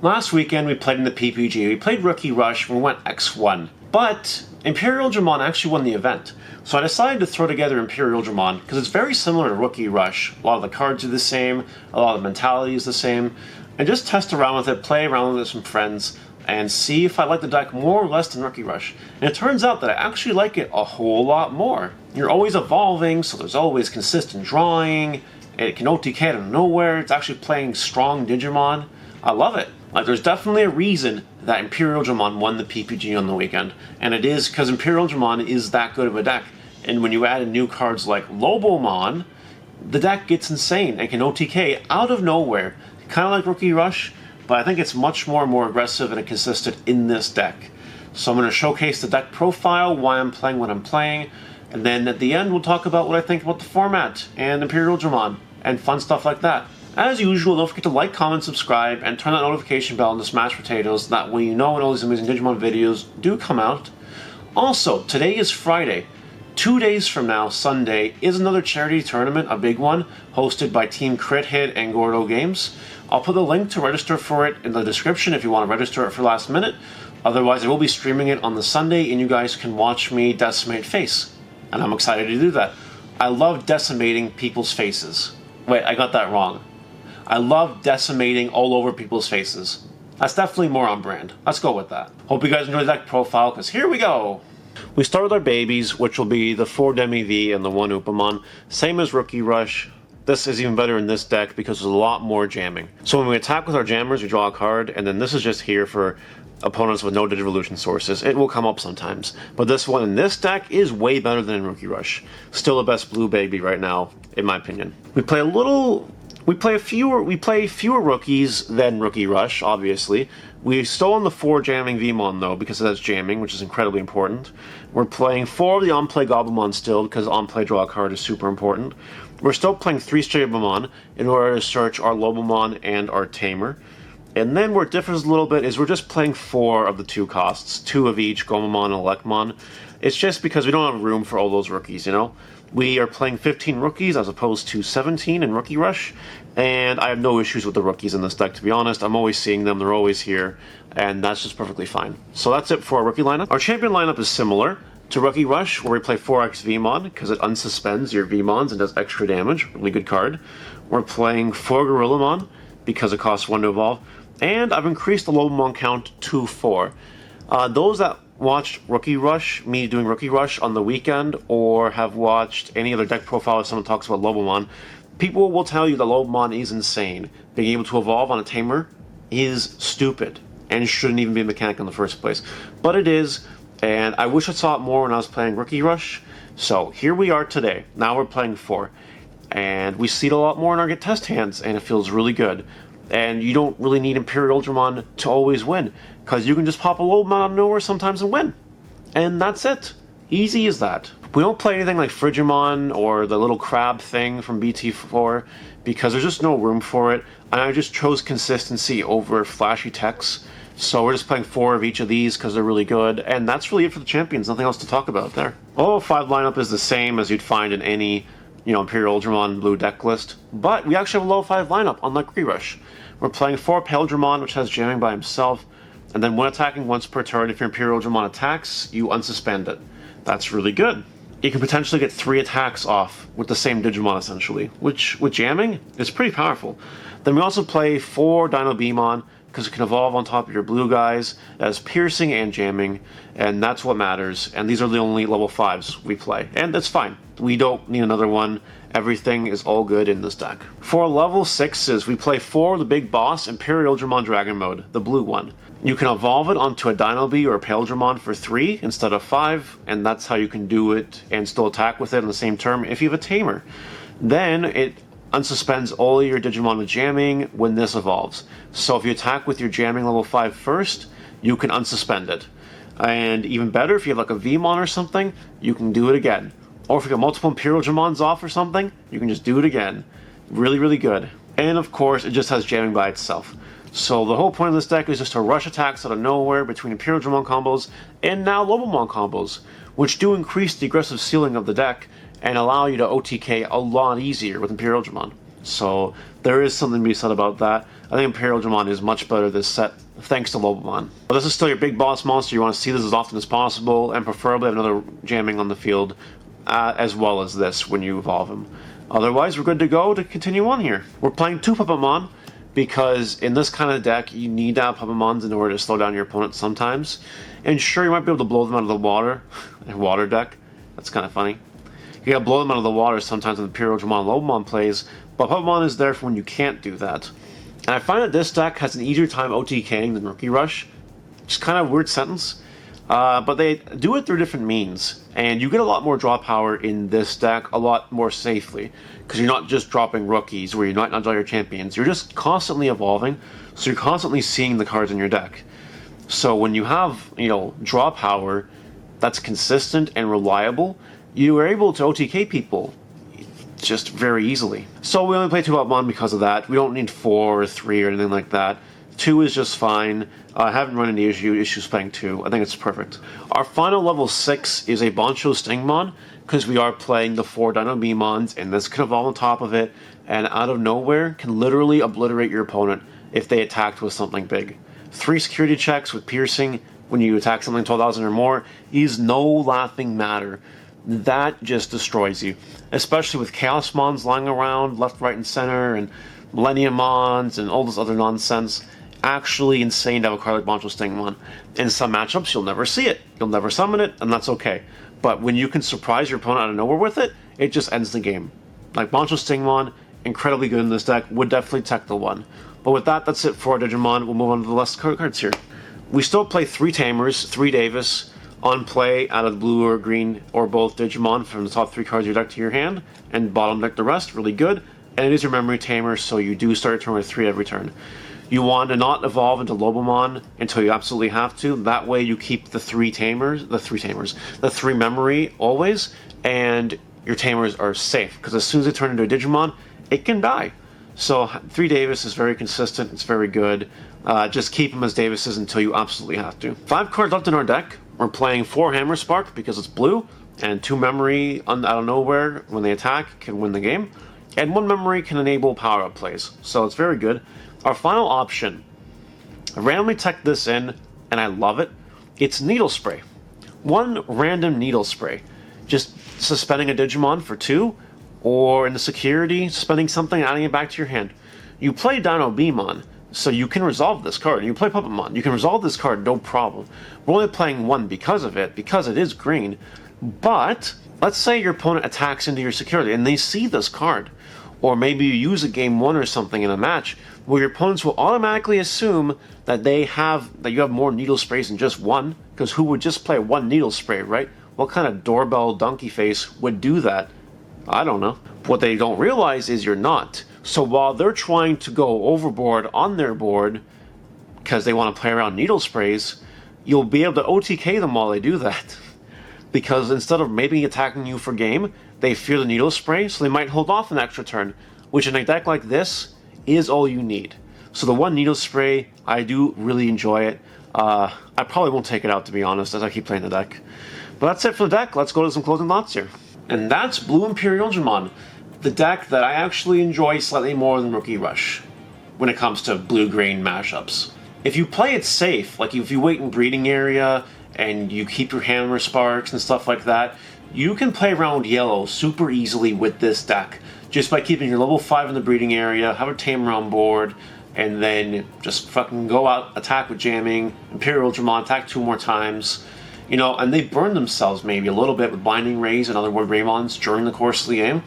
Last weekend we played in the PPG, we played Rookie Rush, we went X1. But Imperialdramon actually won the event. So I decided to throw together Imperialdramon because it's very similar to Rookie Rush. A lot of the cards are the same, a lot of the mentality is the same, and just test around with it, play around with it with some friends, and see if I like the deck more or less than Rookie Rush. And it turns out that I actually like it a whole lot more. You're always evolving, so there's always consistent drawing, it can OTK out of nowhere, it's actually playing strong Digimon. I love it. Like, there's definitely a reason that Imperialdramon won the PPG on the weekend, and it is because Imperialdramon is that good of a deck. And when you add in new cards like Lobomon, the deck gets insane and can OTK out of nowhere. Kind of like Rookie Rush, but I think it's much more aggressive and consistent in this deck. So I'm going to showcase the deck profile, why I'm playing what I'm playing, and then at the end we'll talk about what I think about the format and Imperialdramon and fun stuff like that. As usual, don't forget to like, comment, subscribe, and turn that notification bell on the smashed potatoes. That way you know when all these amazing Digimon videos do come out. Also, today is Friday. 2 days from now, Sunday, is another charity tournament, a big one, hosted by Team Crit Hit and Gordo Games. I'll put the link to register for it in the description if you want to register it for last minute. Otherwise, I will be streaming it on the Sunday, and you guys can watch me decimate face. And I'm excited to do that. I love decimating people's faces. Wait, I got that wrong. I love decimating all over people's faces. That's definitely more on brand. Let's go with that. Hope you guys enjoy the deck profile, because here we go! We start with our babies, which will be the 4 Demi-V and the 1 Upamon. Same as Rookie Rush. This is even better in this deck because there's a lot more jamming. So when we attack with our jammers, we draw a card, and then this is just here for opponents with no Digivolution sources. It will come up sometimes. But this one in this deck is way better than in Rookie Rush. Still the best blue baby right now, in my opinion. We play fewer rookies than Rookie Rush, obviously. We still on the 4 jamming Vmon though, because that's jamming, which is incredibly important. We're playing 4 of the on-play Goblimon still, because on-play draw a card is super important. We're still playing 3 Strabamon in order to search our Lobomon and our Tamer. And then where it differs a little bit is we're just playing 4 of the 2 costs, 2 of each, Gomamon and Elecmon. It's just because we don't have room for all those rookies, you know? We are playing 15 rookies as opposed to 17 in Rookie Rush, and I have no issues with the rookies in this deck, to be honest. I'm always seeing them, they're always here, and that's just perfectly fine. So that's it for our rookie lineup. Our champion lineup is similar to Rookie Rush, where we play 4x Vmon, because it unsuspends your Vmons and does extra damage. Really good card. We're playing 4 Gorillamon, because it costs 1 to evolve, and I've increased the Lobomon count to 4. Those that watched Rookie Rush, me doing Rookie Rush on the weekend, or have watched any other deck profile if someone talks about Lobomon, people will tell you that Lobomon is insane. Being able to evolve on a Tamer is stupid, and shouldn't even be a mechanic in the first place. But it is, and I wish I saw it more when I was playing Rookie Rush. So here we are today. Now we're playing 4. And we see it a lot more in our get test hands, and it feels really good. And you don't really need Imperialdramon to always win, because you can just pop a Lobomon out of nowhere sometimes and win. And that's it. Easy as that. We don't play anything like Frigimon or the little crab thing from BT4, because there's just no room for it, and I just chose consistency over flashy techs. So we're just playing 4 of each of these because they're really good, and that's really it for the champions. Nothing else to talk about there. Level 5 lineup is the same as you'd find in any, Imperialdramon blue deck list, but we actually have a level 5 lineup, unlike Rookie Rush. We're playing 4 Paildramon, which has jamming by himself, and then when attacking once per turn, if your Imperialdramon attacks, you unsuspend it. That's really good. You can potentially get 3 attacks off with the same Digimon, essentially, which, with jamming, is pretty powerful. Then we also play 4 Dino Beamon, because it can evolve on top of your blue guys as piercing and jamming, and that's what matters. And these are the only level 5s we play, and that's fine. We don't need another one. Everything is all good in this deck. For level 6s, we play 4 of the big boss Imperialdramon Dragon Mode, the blue one. You can evolve it onto a Dino Bee or a Paildramon for 3 instead of 5, and that's how you can do it and still attack with it in the same turn if you have a Tamer. Then it unsuspends all your Digimon with jamming when this evolves. So if you attack with your jamming level 5 first, you can unsuspend it. And even better, if you have like a Vmon or something, you can do it again. Or if you got multiple Imperialdramons off or something, you can just do it again. Really, really good. And of course, it just has jamming by itself. So the whole point of this deck is just to rush attacks out of nowhere between Imperialdramon combos and now Lobomon combos, which do increase the aggressive ceiling of the deck and allow you to OTK a lot easier with Imperialdramon. So there is something to be said about that. I think Imperialdramon is much better this set, thanks to Lobomon. But this is still your big boss monster. You want to see this as often as possible, and preferably have another jamming on the field, as well as this when you evolve him. Otherwise, we're good to go to continue on here. We're playing 2 Puppetmon, because in this kind of deck, you need to have Puppetmons in order to slow down your opponent sometimes. And sure, you might be able to blow them out of the water. Water deck. That's kind of funny. You gotta blow them out of the water sometimes when the Imperialdramon and Lobomon plays, but Puppetmon is there for when you can't do that. And I find that this deck has an easier time OTKing than Rookie Rush. Just kind of a weird sentence. But they do it through different means, and you get a lot more draw power in this deck a lot more safely, because you're not just dropping rookies where you might not draw your champions. You're just constantly evolving, so you're constantly seeing the cards in your deck. So when you have, draw power that's consistent and reliable, you are able to OTK people just very easily. So we only play 2 Puppetmon because of that. We don't need 4 or 3 or anything like that. 2 is just fine. I haven't run into issues playing 2. I think it's perfect. Our final level 6 is a Bancho Stingmon, because we are playing the 4 Dinobemons, and this can evolve on top of it, and out of nowhere can literally obliterate your opponent if they attacked with something big. 3 security checks with piercing when you attack something 12,000 or more is no laughing matter. That just destroys you, especially with Chaosmons lying around left, right, and center, and Millenniummons, and all this other nonsense. Actually insane to have a card like Bancho Stingmon. In some matchups, you'll never see it. You'll never summon it, and that's okay. But when you can surprise your opponent out of nowhere with it, it just ends the game. Like Bancho Stingmon, incredibly good in this deck, would definitely tech the 1. But with that, that's it for our Digimon. We'll move on to the last cards here. We still play 3 Tamers, 3 Davis, on play out of the blue or green or both Digimon from the top 3 cards of your deck to your hand, and bottom deck the rest, really good. And it is your memory tamer, so you do start your turn with 3 every turn. You want to not evolve into Lobomon until you absolutely have to. That way you keep the 3 memory always, and your tamers are safe, because as soon as they turn into a Digimon, it can die. So 3 Davis is very consistent, it's very good. Just keep them as Davises until you absolutely have to. 5 cards left in our deck. We're playing 4 Hammer Spark because it's blue, and 2 memory out of nowhere when they attack can win the game. And 1 memory can enable power-up plays, so it's very good. Our final option, I randomly tech this in, and I love it. It's Needle Spray. 1 random Needle Spray. Just suspending a Digimon for 2, or in the security, suspending something and adding it back to your hand. You play Dinobemon, so you can resolve this card. You play Puppetmon, you can resolve this card, no problem. We're only playing 1 because of it, because it is green. But, let's say your opponent attacks into your security, and they see this card. Or maybe you use a game 1 or something in a match, where your opponents will automatically assume that you have more Needle Sprays than just 1, because who would just play 1 Needle Spray, right? What kind of doorbell donkey face would do that? I don't know. What they don't realize is you're not. So while they're trying to go overboard on their board, because they want to play around Needle Sprays, you'll be able to OTK them while they do that. Because instead of maybe attacking you for game, they fear the Needle Spray, so they might hold off an extra turn, which in a deck like this is all you need. So the 1 Needle Spray, I do really enjoy it. I probably won't take it out, to be honest, as I keep playing the deck. But that's it for the deck. Let's go to some closing thoughts here. And that's Blue Imperialdramon, the deck that I actually enjoy slightly more than Rookie Rush when it comes to blue-green mashups. If you play it safe, like if you wait in breeding area and you keep your Hammer Sparks and stuff like that, you can play around yellow super easily with this deck, just by keeping your level 5 in the breeding area, have a Tamer on board, and then just fucking go out, attack with jamming, Imperialdramon, attack 2 more times, and they burn themselves maybe a little bit with Blinding Rays and other Word Greymons during the course of the game.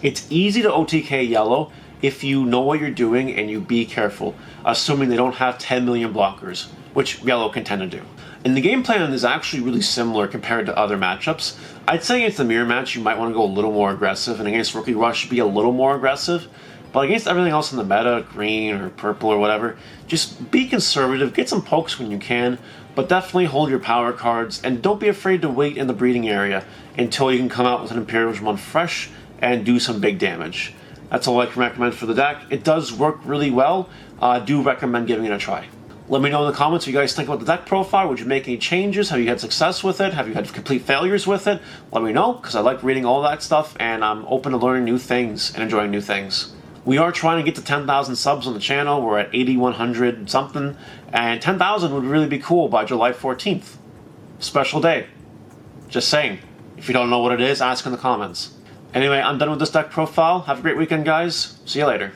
It's easy to OTK yellow if you know what you're doing and you be careful, assuming they don't have 10 million blockers, which yellow can tend to do. And the game plan is actually really similar compared to other matchups. I'd say against the mirror match you might want to go a little more aggressive, and against Rookie Rush be a little more aggressive. But against everything else in the meta, green or purple or whatever, just be conservative, get some pokes when you can, but definitely hold your power cards, and don't be afraid to wait in the breeding area until you can come out with an Imperialdramon fresh and do some big damage. That's all I can recommend for the deck. It does work really well. I do recommend giving it a try. Let me know in the comments what you guys think about the deck profile. Would you make any changes? Have you had success with it? Have you had complete failures with it? Let me know, because I like reading all that stuff, and I'm open to learning new things and enjoying new things. We are trying to get to 10,000 subs on the channel. We're at 8,100 something, and 10,000 would really be cool by July 14th. Special day. Just saying. If you don't know what it is, ask in the comments. Anyway, I'm done with this deck profile. Have a great weekend, guys. See you later.